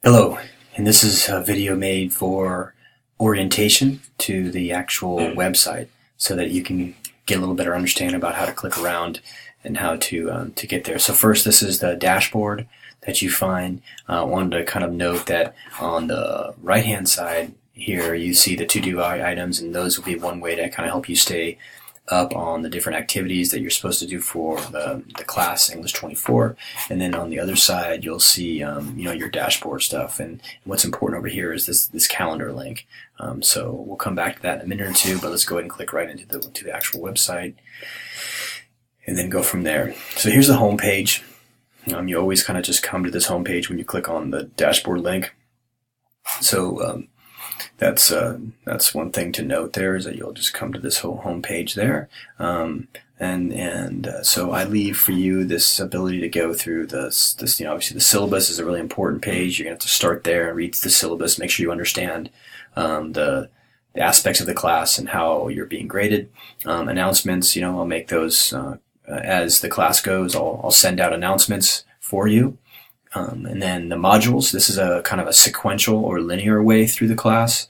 Hello, and this is a video made for orientation to the actual website so that you can get a little better understanding about how to click around and how to get there. So first, this is the dashboard that you find. I wanted to kind of note that on the right-hand side here, you see the to-do items, and those will be one way to kind of help you stay up on the different activities that you're supposed to do for the class English 24. And then on the other side, you'll see your dashboard stuff. And what's important over here is this calendar link. So we'll come back to that in a minute or two, but let's go ahead and click right into the actual website and then go from there. So here's the home page. You always kind of just come to this home page when you click on the dashboard link. So that's one thing to note there, is that you'll just come to this whole home page there. So I leave for you this ability to go through this obviously the syllabus is a really important page. You're going to have to start there and read the syllabus, make sure you understand the aspects of the class and how you're being graded. Announcements, I'll make those as the class goes. I'll send out announcements for you. And then the modules, this is a kind of a sequential or linear way through the class.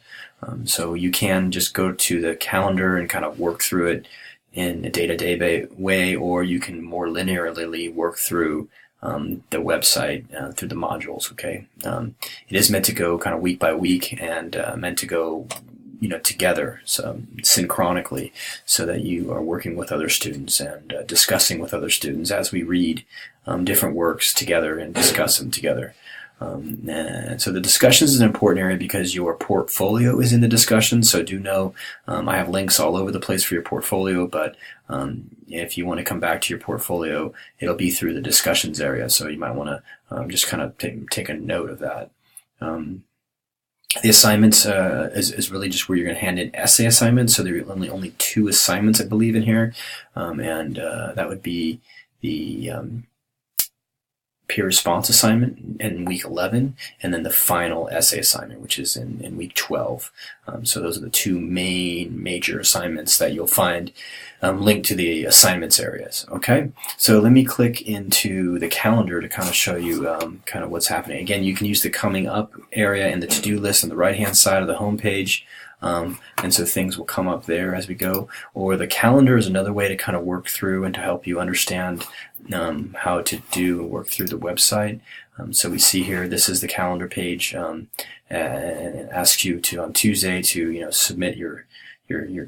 So you can just go to the calendar and kind of work through it in a day-to-day way, or you can more linearly work through the website through the modules, okay? It is meant to go kind of week by week and meant to go together, so synchronically, so that you are working with other students and discussing with other students as we read different works together and discuss them together. And so the discussions is an important area because your portfolio is in the discussion. So do know I have links all over the place for your portfolio, but if you want to come back to your portfolio, it'll be through the discussions area. So you might want to just kind of take a note of that. The assignments is really just where you're going to hand in essay assignments. So there are only 2 assignments, I believe, in here, and that would be the peer response assignment in week 11, and then the final essay assignment, which is in week 12. So those are the 2 major assignments that you'll find linked to the assignments areas. Okay, so let me click into the calendar to kind of show you kind of what's happening. Again, you can use the coming up area and the to-do list on the right-hand side of the home page. And so things will come up there as we go. Or the calendar is another way to kind of work through and to help you understand how to work through the website. So we see here, this is the calendar page, and it asks you to on Tuesday to submit your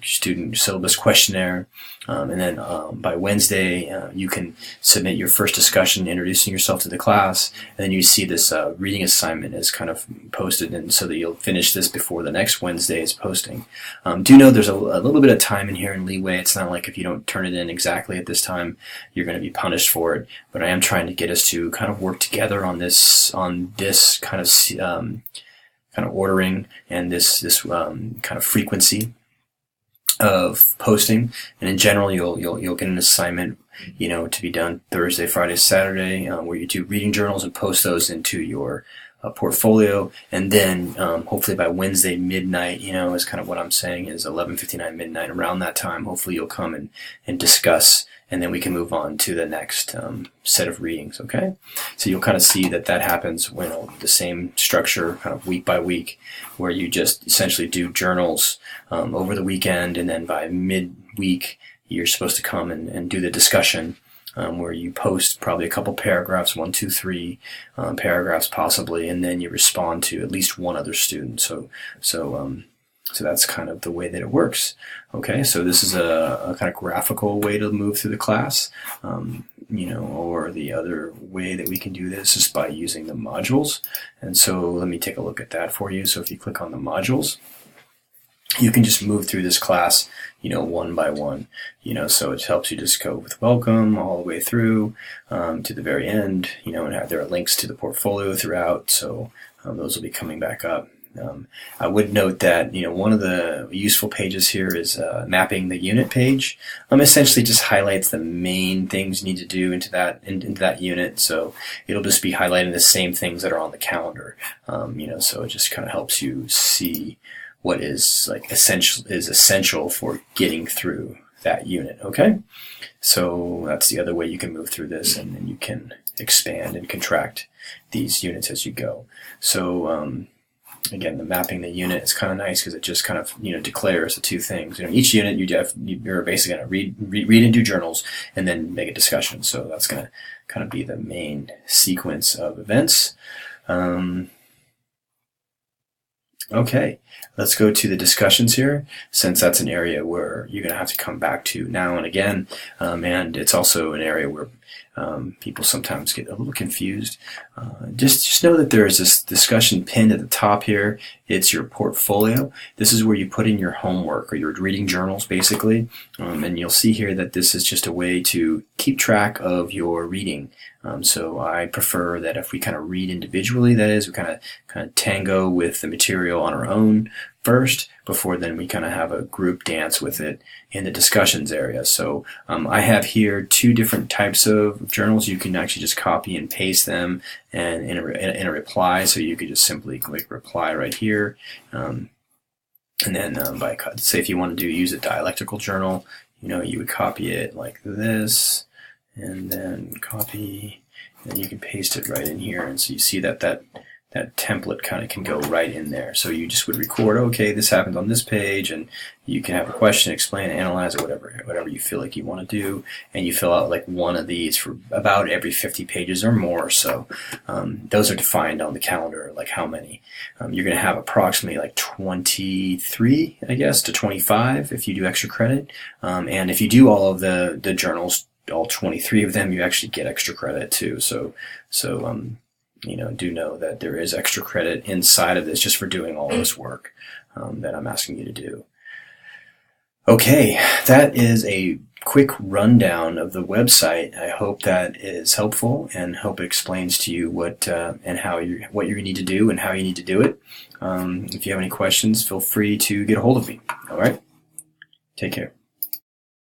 student syllabus questionnaire, and then by Wednesday you can submit your first discussion introducing yourself to the class, and then you see this reading assignment is kind of posted, and so that you'll finish this before the next Wednesday's posting. Do know there's a little bit of time in here and leeway. It's not like if you don't turn it in exactly at this time you're going to be punished for it, but I am trying to get us to kind of work together on this kind of ordering and this kind of frequency of posting. And in general, you'll get an assignment to be done Thursday, Friday, Saturday, where you do reading journals and post those into your portfolio, and then hopefully by Wednesday midnight, is kind of what I'm saying, is 11:59 midnight, around that time hopefully you'll come and discuss, and then we can move on to the next set of readings. Okay, so you'll kind of see that happens when the same structure kind of week by week, where you just essentially do journals over the weekend, and then by midweek you're supposed to come and do the discussion, where you post probably a couple paragraphs, 1, 2, 3 paragraphs possibly, and then you respond to at least one other student. So that's kind of the way that it works. Okay, so this is a kind of graphical way to move through the class, or the other way that we can do this is by using the modules. And so let me take a look at that for you. So if you click on the modules, you can just move through this class, one by one, so it helps you just go with welcome all the way through to the very end, and there are links to the portfolio throughout, so those will be coming back up. I would note that, one of the useful pages here is mapping the unit page. Essentially just highlights the main things you need to do into that unit, so it'll just be highlighting the same things that are on the calendar, so it just kind of helps you see what is essential for getting through that unit. Okay, so that's the other way you can move through this, and then you can expand and contract these units as you go. So again, the mapping the unit is kind of nice because it just kind of declares the two things. Each unit you're basically going to read and do journals and then make a discussion. So that's going to kind of be the main sequence of events. Okay, let's go to the discussions here, since that's an area where you're going to have to come back to now and again, and it's also an area where people sometimes get a little confused. Just know that there is this discussion pinned at the top here. It's your portfolio. This is where you put in your homework or your reading journals, basically, and you'll see here that this is just a way to keep track of your reading. So I prefer that if we kind of read individually, that is, we kind of tango with the material on our own first, before then we kind of have a group dance with it in the discussions area. So I have here two different types of journals. You can actually just copy and paste them and in a reply. So you could just simply click reply right here, and then say if you want to use a dialectical journal, you would copy it like this, and then copy, and you can paste it right in here. And so you see that template kind of can go right in there. So you just would record, okay, this happened on this page, and you can have a question, explain, analyze, or whatever you feel like you want to do, and you fill out like one of these for about every 50 pages or more. So those are defined on the calendar, like how many. You're going to have approximately like 23, I guess, to 25 if you do extra credit. And if you do all of the journals, all 23 of them, you actually get extra credit too. So do know that there is extra credit inside of this just for doing all this work that I'm asking you to do. Okay, that is a quick rundown of the website. I hope that is helpful and hope it explains to you what you need to do and how you need to do it. If you have any questions, feel free to get a hold of me. All right, take care.